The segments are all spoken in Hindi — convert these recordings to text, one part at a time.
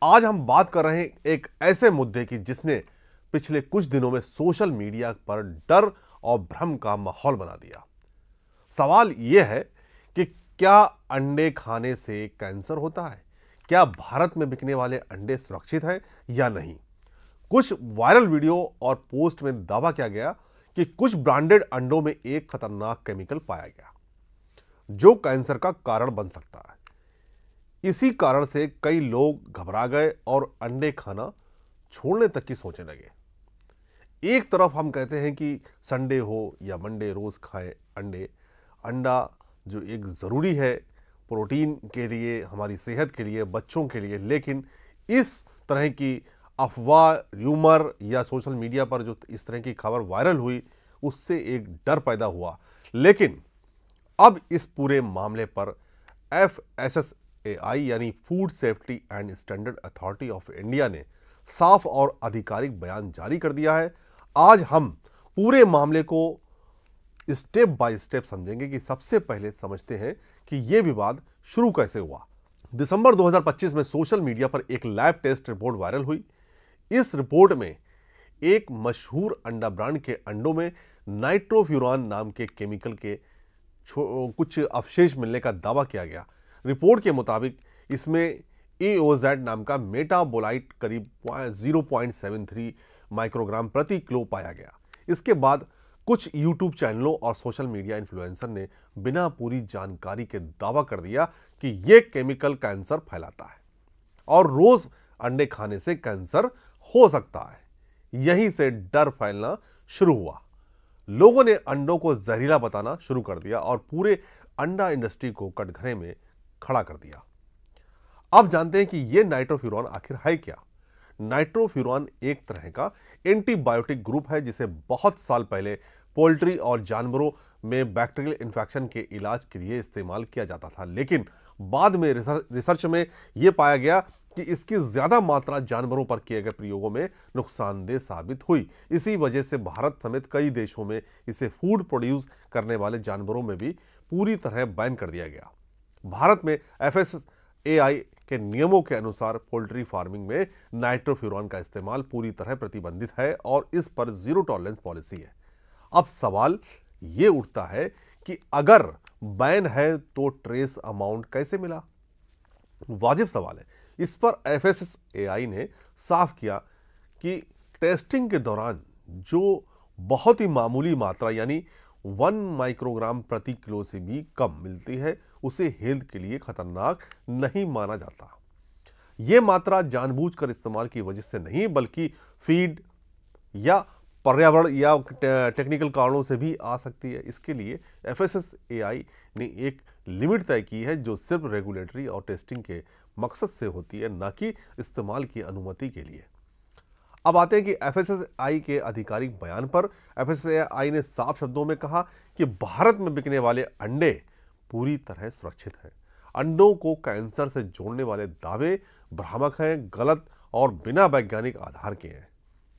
आज हम बात कर रहे हैं एक ऐसे मुद्दे की जिसने पिछले कुछ दिनों में सोशल मीडिया पर डर और भ्रम का माहौल बना दिया। सवाल यह है कि क्या अंडे खाने से कैंसर होता है? क्या भारत में बिकने वाले अंडे सुरक्षित हैं या नहीं? कुछ वायरल वीडियो और पोस्ट में दावा किया गया कि कुछ ब्रांडेड अंडों में एक खतरनाक केमिकल पाया गया जो कैंसर का कारण बन सकता है। इसी कारण से कई लोग घबरा गए और अंडे खाना छोड़ने तक की सोचने लगे। एक तरफ हम कहते हैं कि संडे हो या मंडे रोज खाएं अंडे। अंडा जो एक ज़रूरी है प्रोटीन के लिए, हमारी सेहत के लिए, बच्चों के लिए, लेकिन इस तरह की अफवाह, र्यूमर या सोशल मीडिया पर जो इस तरह की खबर वायरल हुई उससे एक डर पैदा हुआ। लेकिन अब इस पूरे मामले पर FSSAI यानी food safety and standard authority of India ने साफ और आधिकारिक बयान जारी कर दिया है। आज हम पूरे मामले को स्टेप बाय स्टेप समझेंगे कि सबसे पहले समझते हैं कि यह विवाद शुरू कैसे हुआ। दिसंबर 2025 में सोशल मीडिया पर एक लैब टेस्ट रिपोर्ट वायरल हुई। इस रिपोर्ट में एक मशहूर अंडा ब्रांड के अंडों में नाइट्रोफ्यूरान नाम के केमिकल के कुछ अवशेष मिलने का दावा किया गया। रिपोर्ट के मुताबिक इसमें AOZ नाम का मेटाबोलाइट करीब 0.73 माइक्रोग्राम प्रति किलो पाया गया। इसके बाद कुछ यूट्यूब चैनलों और सोशल मीडिया इन्फ्लुएंसर ने बिना पूरी जानकारी के दावा कर दिया कि यह केमिकल कैंसर फैलाता है और रोज अंडे खाने से कैंसर हो सकता है। यहीं से डर फैलना शुरू हुआ। लोगों ने अंडों को जहरीला बताना शुरू कर दिया और पूरे अंडा इंडस्ट्री को कटघरे में खड़ा कर दिया। अब जानते हैं कि यह नाइट्रोफ्यूरान आखिर है क्या। नाइट्रोफ्यूरान एक तरह का एंटीबायोटिक ग्रुप है जिसे बहुत साल पहले पोल्ट्री और जानवरों में बैक्टीरियल इन्फेक्शन के इलाज के लिए इस्तेमाल किया जाता था, लेकिन बाद में रिसर्च में यह पाया गया कि इसकी ज्यादा मात्रा जानवरों पर किए गए प्रयोगों में नुकसानदेह साबित हुई। इसी वजह से भारत समेत कई देशों में इसे फूड प्रोड्यूस करने वाले जानवरों में भी पूरी तरह बैन कर दिया गया। भारत में FSSAI के नियमों के अनुसार पोल्ट्री फार्मिंग में नाइट्रोफ्यूरान का इस्तेमाल पूरी तरह प्रतिबंधित है और इस पर जीरो टॉलरेंस पॉलिसी है। अब सवाल यह उठता है कि अगर बैन है तो ट्रेस अमाउंट कैसे मिला? वाजिब सवाल है। इस पर FSSAI ने साफ किया कि टेस्टिंग के दौरान जो बहुत ही मामूली मात्रा यानी 1 माइक्रोग्राम प्रति किलो से भी कम मिलती है उसे हेल्थ के लिए खतरनाक नहीं माना जाता। यह मात्रा जानबूझकर इस्तेमाल की वजह से नहीं बल्कि फीड या पर्यावरण या टेक्निकल कारणों से भी आ सकती है। इसके लिए FSSAI ने एक लिमिट तय की है जो सिर्फ रेगुलेटरी और टेस्टिंग के मकसद से होती है, न कि इस्तेमाल की अनुमति के लिए। अब आते हैं कि FSSAI के आधिकारिक बयान पर। FSSAI ने साफ शब्दों में कहा कि भारत में बिकने वाले अंडे पूरी तरह सुरक्षित हैं। अंडों को कैंसर से जोड़ने वाले दावे भ्रामक हैं, गलत और बिना वैज्ञानिक आधार के हैं।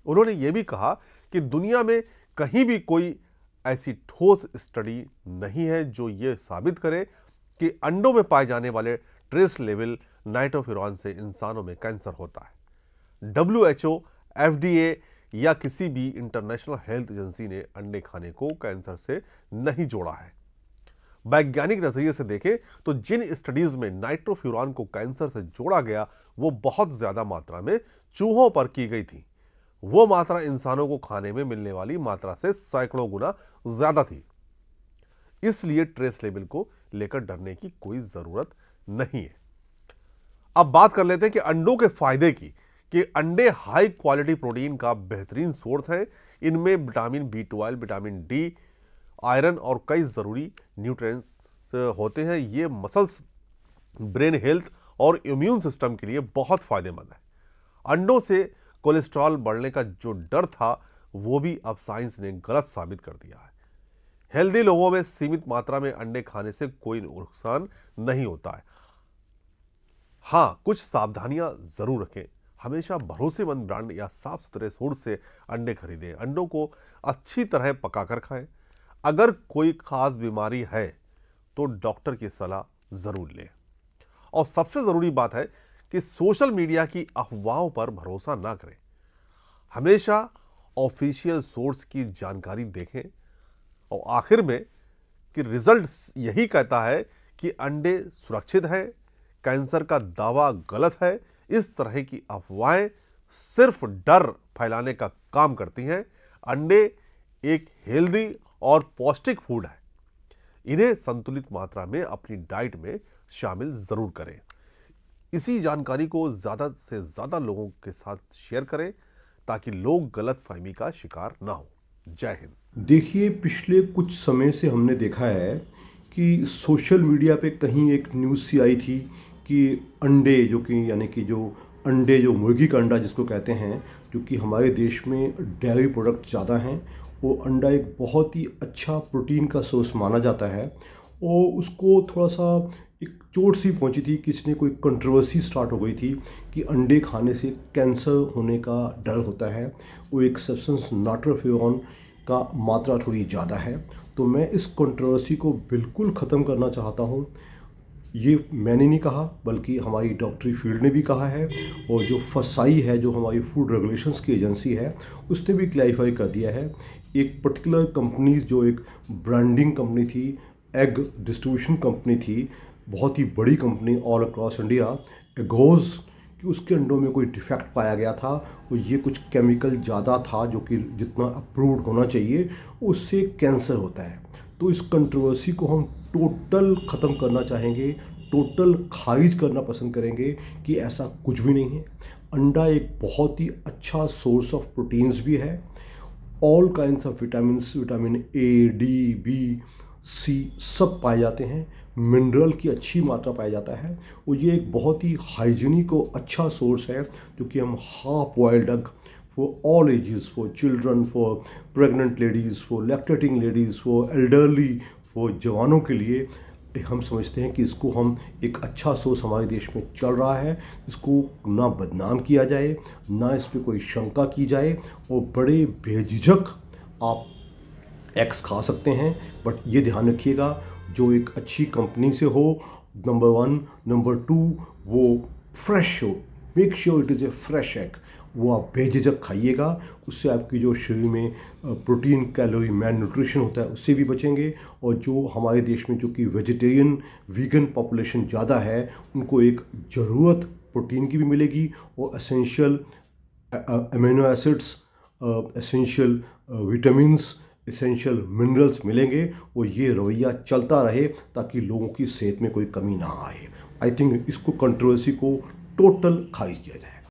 उन्होंने यह भी कहा कि दुनिया में कहीं भी कोई ऐसी ठोस स्टडी नहीं है जो यह साबित करे कि अंडों में पाए जाने वाले ट्रेस लेवल नाइट्रोफ्यूरान से इंसानों में कैंसर होता है। WHO, FDA या किसी भी इंटरनेशनल हेल्थ एजेंसी ने अंडे खाने को कैंसर से नहीं जोड़ा है। वैज्ञानिक नजरिए से देखें तो जिन स्टडीज में नाइट्रोफ्यूरान को कैंसर से जोड़ा गया वो बहुत ज्यादा मात्रा में चूहों पर की गई थी। वो मात्रा इंसानों को खाने में मिलने वाली मात्रा से सैकड़ों गुना ज्यादा थी। इसलिए ट्रेस लेवल को लेकर डरने की कोई जरूरत नहीं है। अब बात कर लेते हैं कि अंडों के फायदे की। कि अंडे हाई क्वालिटी प्रोटीन का बेहतरीन सोर्स है। इनमें vitamin B12, vitamin D, iron और कई जरूरी न्यूट्रिएंट्स होते हैं। ये मसल्स, ब्रेन हेल्थ और इम्यून सिस्टम के लिए बहुत फायदेमंद है। अंडों से कोलेस्ट्रॉल बढ़ने का जो डर था वो भी अब साइंस ने गलत साबित कर दिया है। हेल्दी लोगों में सीमित मात्रा में अंडे खाने से कोई नुकसान नहीं होता है। हाँ, कुछ सावधानियां जरूर रखें। हमेशा भरोसेमंद ब्रांड या साफ सुथरे सोर्स से अंडे खरीदें। अंडों को अच्छी तरह पकाकर खाएं। अगर कोई खास बीमारी है तो डॉक्टर की सलाह जरूर लें। और सबसे जरूरी बात है कि सोशल मीडिया की अफवाहों पर भरोसा ना करें। हमेशा ऑफिशियल सोर्स की जानकारी देखें और आखिर में कि रिजल्ट यही कहता है कि अंडे सुरक्षित हैं, कैंसर का दावा गलत है। इस तरह की अफवाहें सिर्फ डर फैलाने का काम करती हैं। अंडे एक हेल्दी और पौष्टिक फूड है। इन्हें संतुलित मात्रा में अपनी डाइट में शामिल जरूर करें। इसी जानकारी को ज़्यादा से ज़्यादा लोगों के साथ शेयर करें ताकि लोग गलतफहमी का शिकार ना हो। जय हिंद। देखिए, पिछले कुछ समय से हमने देखा है कि सोशल मीडिया पे कहीं एक न्यूज़ सी आई थी कि अंडे जो कि यानी कि जो अंडे जो मुर्गी का अंडा जिसको कहते हैं, जो कि हमारे देश में डेयरी प्रोडक्ट ज़्यादा हैं, वो अंडा एक बहुत ही अच्छा प्रोटीन का सोर्स माना जाता है। और उसको थोड़ा सा एक चोट सी पहुंची थी, किसी ने कोई कंट्रोवर्सी स्टार्ट हो गई थी कि अंडे खाने से कैंसर होने का डर होता है। वो एक सब्सटेंस नाइट्रोफिरॉन का मात्रा थोड़ी ज़्यादा है। तो मैं इस कंट्रोवर्सी को बिल्कुल ख़त्म करना चाहता हूँ। ये मैंने नहीं कहा, बल्कि हमारी डॉक्टरी फील्ड ने भी कहा है, और जो फसाई है, जो हमारी फूड रेगुलेशंस की एजेंसी है, उसने भी क्लैरिफाई कर दिया है। एक पर्टिकुलर कंपनी जो एक ब्रांडिंग कंपनी थी, एग डिस्ट्रीब्यूशन कंपनी थी, बहुत ही बड़ी company all across India, Eggoz, कि उसके अंडों में कोई डिफेक्ट पाया गया था और ये कुछ केमिकल ज़्यादा था जो कि जितना अप्रूव्ड होना चाहिए, उससे कैंसर होता है। तो इस कंट्रोवर्सी को हम टोटल ख़त्म करना चाहेंगे, टोटल खारिज करना पसंद करेंगे कि ऐसा कुछ भी नहीं है। अंडा एक बहुत ही अच्छा सोर्स ऑफ प्रोटीन्स भी है। All kinds of vitamins, vitamin A, D, B, C सब पाए जाते हैं। मिनरल की अच्छी मात्रा पाया जाता है और ये एक बहुत ही हाइजीनिक और अच्छा सोर्स है, जो कि हम half boiled egg for all ages, for children, for pregnant ladies, for lactating ladies, for elderly, for जवानों के लिए हम समझते हैं कि इसको हम एक अच्छा सोर्स हमारे देश में चल रहा है। इसको ना बदनाम किया जाए, ना इस पर कोई शंका की जाए, और बड़े बेझिझक आप एग्स खा सकते हैं। बट ये ध्यान रखिएगा, जो एक अच्छी कंपनी से हो, नंबर 1, नंबर 2 वो फ्रेश हो, make sure it is a fresh egg, वो आप बेझिझक खाइएगा। उससे आपकी जो शरीर में प्रोटीन कैलोरी मैल न्यूट्रिशन होता है उससे भी बचेंगे। और जो हमारे देश में जो कि वेजिटेरियन वीगन पॉपुलेशन ज़्यादा है, उनको एक ज़रूरत प्रोटीन की भी मिलेगी और essential amino acids, essential vitamins, essential minerals मिलेंगे। और ये रवैया चलता रहे ताकि लोगों की सेहत में कोई कमी ना आए। आई थिंक इसको कंट्रोवर्सी को टोटल खारिज किया जाए।